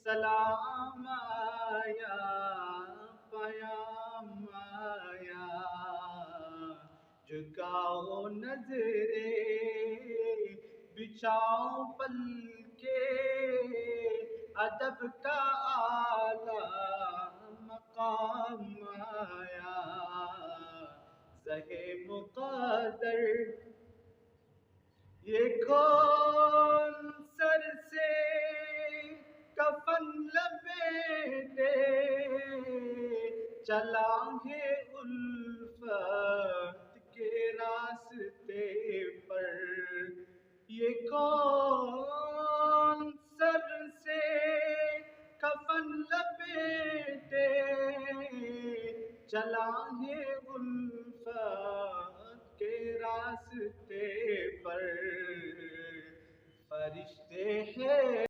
سلام آیا پیام آیا، جھکاؤ نظریں بچھاؤ پل کے، ادب کا اعلیٰ مقام آیا، زہے مقدر یہ کون سر سے کفن لپیٹے، چلا ہے الفت کے راستے پر، یہ کون سر سے کفن لپیٹے، چلا ہے الفت کے راستے پر، فرشتے ہیں